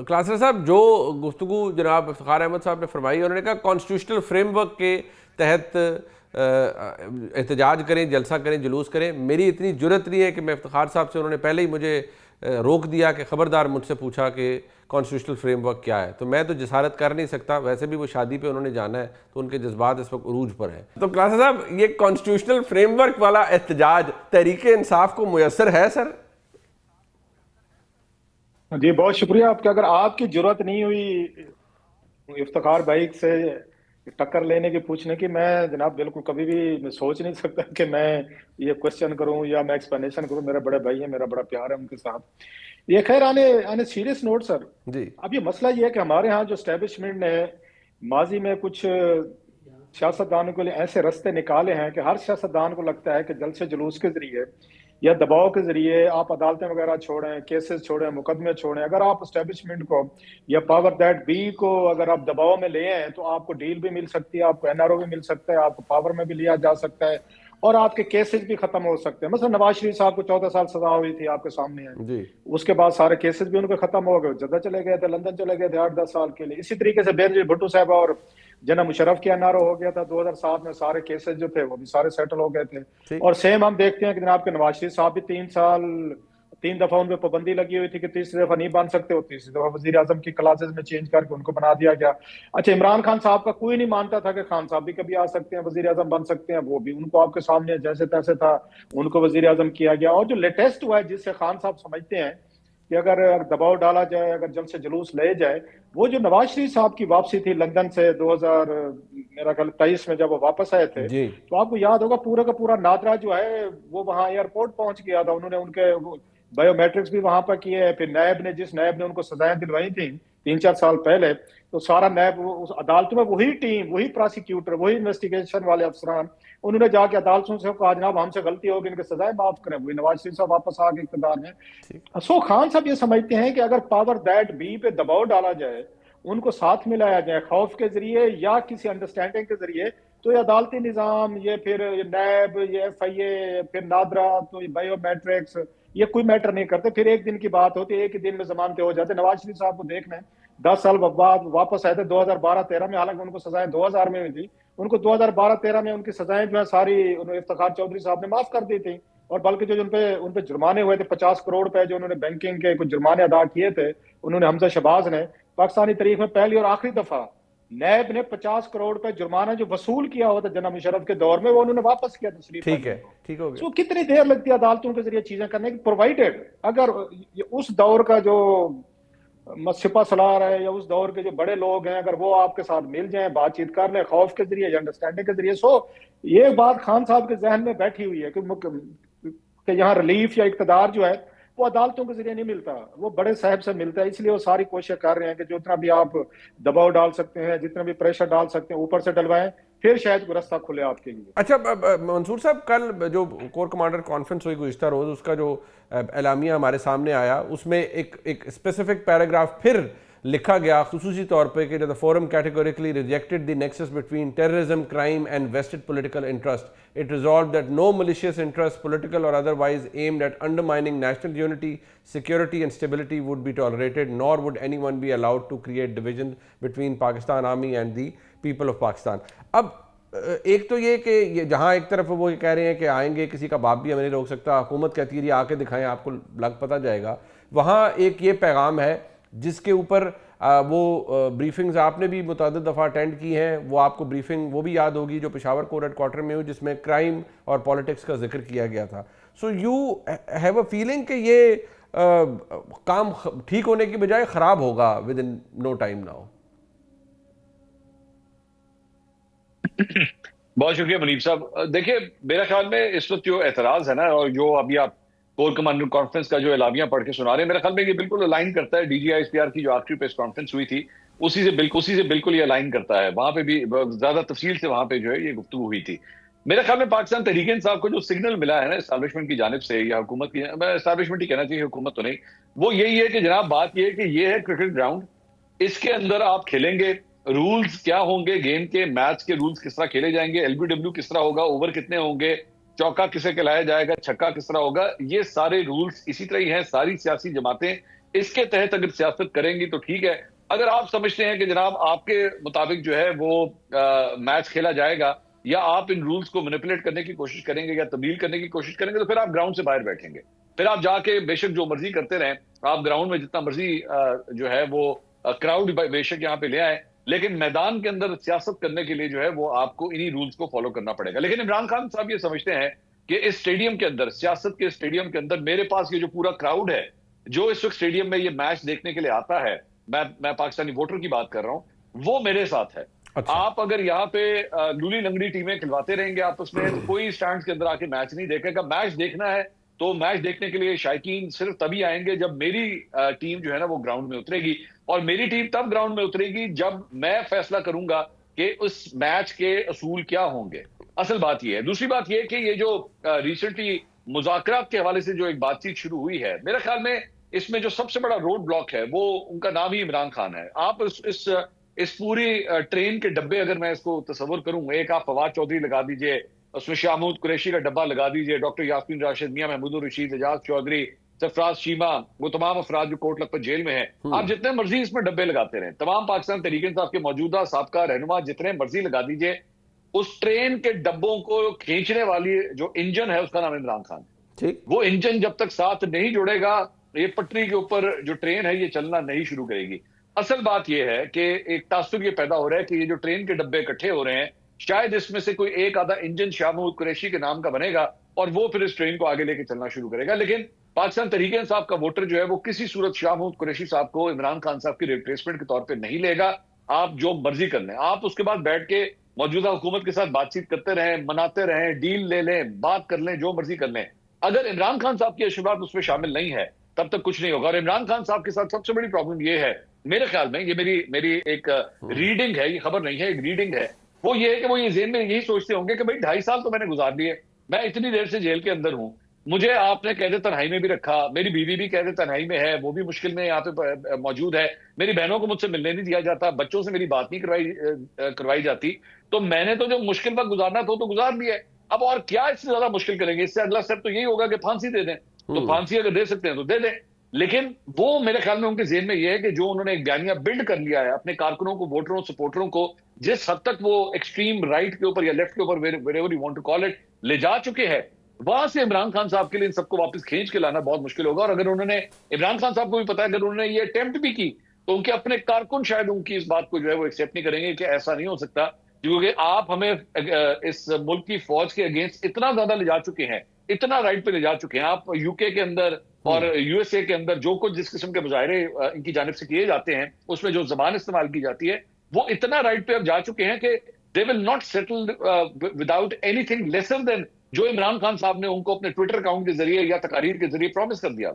کلاسر صاحب، جو گفتگو جناب افتخار احمد صاحب نے فرمائی، انہوں نے کہا کانسٹیٹیوشنل فریم ورک کے تحت احتجاج کریں، جلسہ کریں، جلوس کریں. میری اتنی جرت نہیں ہے کہ میں افتخار صاحب سے، انہوں نے پہلے ہی مجھے روک دیا کہ خبردار مجھ سے پوچھا کہ کانسٹیٹیوشنل فریم ورک کیا ہے، تو میں تو جسارت کر نہیں سکتا. ویسے بھی وہ شادی پہ انہوں نے جانا ہے تو ان کے جذبات اس وقت عروج پر ہیں. تو کلاسر صاحب، یہ کانسٹیٹیوشنل فریم ورک والا احتجاج تحریک انصاف کو میسر ہے سر؟ جی بہت شکریہ آپ کا. اگر آپ کی جرت نہیں ہوئی افتخار بھائی سے ٹکر لینے کی، پوچھنے کی، میں جناب بالکل کبھی بھی میں سوچ نہیں سکتا کہ میں یہ کوشچن کروں یا میں ایکسپلینیشن کروں. میرے بڑے بھائی ہیں، میرا بڑا پیار ہے ان کے ساتھ. یہ خیر آنے سیریس نوٹ سر، جی اب یہ مسئلہ یہ ہے کہ ہمارے ہاں جو اسٹیبلشمنٹ نے ماضی میں کچھ سیاستدانوں کے لیے ایسے رستے نکالے ہیں کہ ہر سیاستدان کو لگتا ہے کہ جلد سے جلوس کے ذریعے یا دباؤ کے ذریعے آپ عدالتیں وغیرہ چھوڑیں، کیسز چھوڑیں، مقدمے چھوڑیں. اگر آپ اسٹیبلشمنٹ کو یا پاور دیٹ بی کو اگر آپ دباؤ میں لے ہیں تو آپ کو ڈیل بھی مل سکتی ہے، آپ کو این آر او بھی مل سکتا ہے، آپ کو پاور میں بھی لیا جا سکتا ہے اور آپ کے کیسز بھی ختم ہو سکتے ہیں. مثلا نواز شریف صاحب کو 14 سال سزا ہوئی تھی، آپ کے سامنے ہے. جی اس کے بعد سارے کیسز بھی ان کے ختم ہو گئے، جدہ چلے گئے تھے، لندن چلے گئے تھے 8-10 سال کے لیے. اسی طریقے سے بینظیر بھٹو صاحبہ اور جناب مشرف کی این آر او ہو گیا تھا 2007 میں، سارے کیسز جو تھے وہ بھی سارے سیٹل ہو گئے تھے. ٹھیک. اور سیم ہم دیکھتے ہیں کہ جناب کے نواز شریف صاحب بھی 3 سال 3 دفعہ ان پہ پابندی لگی ہوئی تھی کہ تیسری دفعہ نہیں بن سکتے، وہ تیسری دفعہ وزیر اعظم کی کلاسز میں چینج کر کے ان کو بنا دیا گیا. اچھا، عمران خان صاحب کا کوئی نہیں مانتا تھا کہ خان صاحب بھی کبھی آ سکتے ہیں، وزیر اعظم بن سکتے ہیں، وہ بھی ان کو آپ کے سامنے جیسے تیسے تھا ان کو وزیر اعظم کیا گیا. اور جو لیٹسٹ ہوا ہے جس سے خان صاحب سمجھتے ہیں کہ اگر دباؤ ڈالا جائے، اگر جلد سے جلوس لے جائے، وہ جو نواز شریف صاحب کی واپسی تھی لندن سے 2023 میں جب وہ واپس آئے تھے، جی تو آپ کو یاد ہوگا پورا کا پورا نادرا جو ہے وہ وہاں ایئرپورٹ پہنچ گیا تھا. انہوں نے ان کے بایو میٹرکس بھی وہاں پر کیے. پھر جس نیب نے ان کو سزائیں دلوائی تھیں 3-4 سال پہلے، تو سارا نیب اس عدالتوں میں وہی ٹیم، وہی پراسیکیوٹر، وہی انویسٹیگیشن والے افسران، انہوں نے جا کے عدالتوں سے کہا جناب ہم سے غلطی ہوگی، ان کے سزائیں معاف کریں. وہی نواز شریف صاحب واپس آ کے اقتدار میں. ٹھیک. سو خان صاحب یہ سمجھتے ہیں کہ اگر پاور دیٹ بی پہ دباؤ ڈالا جائے، ان کو ساتھ ملایا جائے خوف کے ذریعے یا کسی انڈرسٹینڈنگ کے ذریعے، تو یہ عدالتی نظام، یہ پھر یہ نیب، یہ ایف آئی اے، پھر نادرا، تو یہ بایو میٹرکس، یہ کوئی میٹر نہیں کرتے. پھر ایک دن کی بات ہوتی ہے، ایک ہی دن میں ضمانتیں ہو جاتے. نواز شریف صاحب کو دیکھ لیں، 10 سال بعد واپس آئے تھے 2012-13 میں، حالانکہ ان کو سزائیں 2000 میں ہوئی تھی. ان کو 2012-13 میں ان کی سزائیں جو ہیں ساری افتخار چودھری صاحب نے معاف کر دی تھی. اور بلکہ جو ان پہ جرمانے ہوئے تھے 50 کروڑ پہ، جو انہوں نے بینکنگ کے کچھ جرمانے ادا کیے تھے انہوں نے، حمزہ شہباز نے، پاکستانی تاریخ میں پہلی اور آخری دفعہ نیب نے 50 کروڑ پہ جرمانہ جو وصول کیا ہوا تھا جناب مشرف کے دور میں، وہ انہوں نے واپس کیا تشریف ٹھیک لائنے ہے. کو. ٹھیک ہو گیا. سو کتنی دیر لگتی ہے عدالتوں کے ذریعے چیزیں کرنے کی، پرووائڈیڈ اگر اس دور کا جو سپہ سالار ہے یا اس دور کے جو بڑے لوگ ہیں، اگر وہ آپ کے ساتھ مل جائیں، بات چیت کر لیں خوف کے ذریعے یا انڈرسٹینڈنگ کے ذریعے. سو یہ بات خان صاحب کے ذہن میں بیٹھی ہوئی ہے کہ یہاں ریلیف یا اقتدار جو ہے وہ عدالتوں کے ذریعے نہیں ملتا، وہ بڑے صاحب سے ملتا ہے. اس لیے وہ ساری کوشش کر رہے ہیں کہ جتنا بھی آپ دباؤ ڈال سکتے ہیں، جتنا بھی پریشر ڈال سکتے ہیں، اوپر سے ڈلوائیں، پھر شاید کوئی رستہ کھلے آپ کے لیے. اچھا منصور صاحب، کل جو کور کمانڈر کانفرنس ہوئی گزشتہ روز، اس کا جو اعلامیہ ہمارے سامنے آیا، اس میں ایک اسپیسیفک پیراگراف پھر لکھا گیا خصوصی طور پہ کہ the forum categorically rejected the nexus between terrorism, crime and vested political interest. It resolved that no malicious interest, political or otherwise, aimed at undermining national unity, security and stability would be tolerated, nor would anyone be allowed to create division between Pakistan Army and the people of Pakistan. اب ایک تو یہ کہ جہاں ایک طرف وہ کہہ رہے ہیں کہ آئیں گے، کسی کا باپ بھی ہمیں نہیں روک سکتا، حکومت کہتی ہے یہ آ کے دکھائیں آپ کو لگ پتہ جائے گا، وہاں ایک یہ پیغام ہے جس کے اوپر وہ بریفنگز آپ نے بھی متعدد دفعہ اٹینڈ کی ہیں، وہ آپ کو بریفنگ وہ بھی یاد ہوگی جو پشاور کور ہیڈ کوارٹر میں ہوئی، جس میں کرائم اور پالیٹکس کا ذکر کیا گیا تھا. So you have a feeling کہ یہ کام ٹھیک ہونے کی بجائے خراب ہوگا with in no time now? بہت شکریہ منیب صاحب. دیکھیں میرا خیال میں اس وقت جو اعتراض ہے نا، اور جو ابھی آپ کور کمانڈر کانفرنس کا جو اعلامیہ پڑھ کے سنا رہے ہیں، میرا خیال میں یہ بالکل الائن کرتا ہے D G I S P R کی جو آخری پریس کانفرنس ہوئی تھی، اسی سے بالکل یہ الائن کرتا ہے. وہاں پہ بھی زیادہ تفصیل سے وہاں پہ جو ہے یہ گفتگو ہوئی تھی. میرے خیال میں پاکستان تحریک انصاف کو جو سگنل ملا ہے نا اسٹیبلشمنٹ کی جانب سے یا حکومت کی، میں اسٹیبلشمنٹ ہی کہنا چاہیے، حکومت تو نہیں، وہ یہی ہے کہ جناب بات یہ ہے کہ یہ ہے کرکٹ گراؤنڈ، اس کے اندر آپ کھیلیں گے، رولز کیا ہوں گے گیم کے، میچ کے رولز کس طرح کھیلے جائیں گے، ایل بی ڈبلیو کس طرح ہوگا، اوور کتنے ہوں گے، چوکا کسے کھلایا جائے گا، چھکا کس طرح ہوگا، یہ سارے رولز اسی طرح ہی ہیں. ساری سیاسی جماعتیں اس کے تحت اگر سیاست کریں گی تو ٹھیک ہے. اگر آپ سمجھتے ہیں کہ جناب آپ کے مطابق جو ہے وہ میچ کھیلا جائے گا یا آپ ان رولز کو مینیپولیٹ کرنے کی کوشش کریں گے یا تبدیل کرنے کی کوشش کریں گے تو پھر آپ گراؤنڈ سے باہر بیٹھیں گے. پھر آپ جا کے بے شک جو مرضی کرتے رہیں, آپ گراؤنڈ میں جتنا مرضی جو ہے وہ کراؤڈ بے شک یہاں پہ لے آئیں, لیکن میدان کے اندر سیاست کرنے کے لیے جو ہے وہ آپ کو انہی رولز کو فالو کرنا پڑے گا. لیکن عمران خان صاحب یہ سمجھتے ہیں کہ اس اسٹیڈیم کے اندر, سیاست کے اسٹیڈیم کے اندر میرے پاس یہ جو پورا کراؤڈ ہے جو اس وقت اسٹیڈیم میں یہ میچ دیکھنے کے لیے آتا ہے, میں پاکستانی ووٹر کی بات کر رہا ہوں, وہ میرے ساتھ ہے. اچھا. آپ اگر یہاں پہ لولی لنگڑی ٹیمیں کھلواتے رہیں گے آپس میں تو کوئی سٹینڈز کے اندر آ کے میچ نہیں دیکھے گا. میچ دیکھنا ہے تو میچ دیکھنے کے لیے شائقین صرف تبھی آئیں گے جب میری ٹیم جو ہے نا وہ گراؤنڈ میں اترے گی, اور میری ٹیم تب گراؤنڈ میں اترے گی جب میں فیصلہ کروں گا کہ اس میچ کے اصول کیا ہوں گے. اصل بات یہ ہے. دوسری بات یہ کہ یہ جو ریسنٹلی مذاکرات کے حوالے سے جو ایک بات چیت شروع ہوئی ہے, میرے خیال میں اس میں جو سب سے بڑا روڈ بلاک ہے وہ ان کا نام ہی عمران خان ہے. آپ اس پوری ٹرین کے ڈبے اگر میں اس کو تصور کروں, ایک آپ فواد چودھری لگا دیجئے, اس میں شاہ محمود قریشی کا ڈبہ لگا دیجئے, ڈاکٹر یاسمین راشد, میاں محمود الرشید, اعجاز چودھری, سرفراز شیما, وہ تمام افراد جو کوٹ لکھپت جیل میں ہیں, آپ جتنے مرضی اس میں ڈبے لگاتے رہیں, تمام پاکستان تحریک انصاف کے موجودہ سابقہ رہنما جتنے مرضی لگا دیجئے, اس ٹرین کے ڈبوں کو کھینچنے والی جو انجن ہے اس کا نام عمران خان ہے. وہ انجن جب تک ساتھ نہیں جڑے گا یہ پٹری کے اوپر جو ٹرین ہے یہ چلنا نہیں شروع کرے گی. اصل بات یہ ہے کہ ایک تعصب یہ پیدا ہو رہا ہے کہ یہ جو ٹرین کے ڈبے اکٹھے ہو رہے ہیں, شاید اس میں سے کوئی ایک آدھا انجن شاہ محمود قریشی کے نام کا بنے گا اور وہ پھر اس ٹرین کو آگے لے کے چلنا شروع کرے گا. لیکن پاکستان تحریک انصاف کا ووٹر جو ہے وہ کسی صورت شاہ محمود قریشی صاحب کو عمران خان صاحب کی ریپلیسمنٹ کے طور پہ نہیں لے گا. آپ جو مرضی کر لیں, آپ اس کے بعد بیٹھ کے موجودہ حکومت کے ساتھ بات چیت کرتے رہیں, مناتے رہیں, ڈیل لے لیں, بات کر لیں, جو مرضی کر لیں. اگر عمران خان صاحب کی اشربات اس میں شامل نہیں ہے تب تک کچھ نہیں ہوگا. اور عمران خان صاحب کے ساتھ سب سے بڑی پرابلم یہ ہے میرے خیال میں, یہ میری ایک ریڈنگ ہے, یہ خبر نہیں ہے, ایک ریڈنگ ہے, وہ یہ ہے کہ وہ یہ ذہن میں یہی سوچتے ہوں گے کہ بھائی 2.5 سال تو میں نے گزار لیے, میں اتنی دیر سے جیل کے اندر ہوں, مجھے آپ نے قید تنہائی میں بھی رکھا, میری بیوی بھی قید تنہائی میں ہے, وہ بھی مشکل میں یہاں پہ موجود ہے, میری بہنوں کو مجھ سے ملنے نہیں دیا جاتا, بچوں سے میری بات نہیں کروائی جاتی, تو میں نے تو جو مشکل وقت گزارنا تھا تو گزار لیا ہے. اب اور کیا اس سے زیادہ مشکل کریں گے؟ اس سے اگلا سٹیپ تو یہی ہوگا کہ پھانسی دے دیں, تو پھانسی اگر دے سکتے ہیں تو دے دیں. لیکن وہ میرے خیال میں ان کے ذہن میں یہ ہے کہ جو انہوں نے ایک بیانیہ بلڈ کر لیا ہے اپنے کارکنوں کو, ووٹروں, سپورٹروں کو, جس حد تک وہ ایکسٹریم رائٹ کے اوپر یا لیفٹ کے اوپر wherever you want to call it لے جا چکے ہیں, وہاں سے عمران خان صاحب کے لیے ان سب کو واپس کھینچ کے لانا بہت مشکل ہوگا. اور اگر انہوں نے, عمران خان صاحب کو بھی پتا ہے, اگر انہوں نے یہ اٹیمپٹ بھی کی تو ان کے اپنے کارکن شاید ان کی اس بات کو جو ہے وہ ایکسیپٹ نہیں کریں گے کہ ایسا نہیں ہو سکتا, کیونکہ آپ ہمیں اس ملک کی فوج کے اگینسٹ اتنا زیادہ لے جا چکے ہیں, اتنا رائٹ پہ لے جا چکے ہیں. آپ یو کے اندر اور یو ایس اے کے اندر جو کچھ جس قسم کے مظاہرے ان کی جانب سے کیے جاتے ہیں, اس میں جو زبان استعمال کی جاتی ہے, وہ اتنا رائٹ پہ اب جا چکے ہیں کہ they will not settle without anything lesser than جو عمران خان صاحب نے ان کو اپنے ٹویٹر اکاؤنٹ کے ذریعے یا تقاریر کے ذریعے پرومس کر دیا.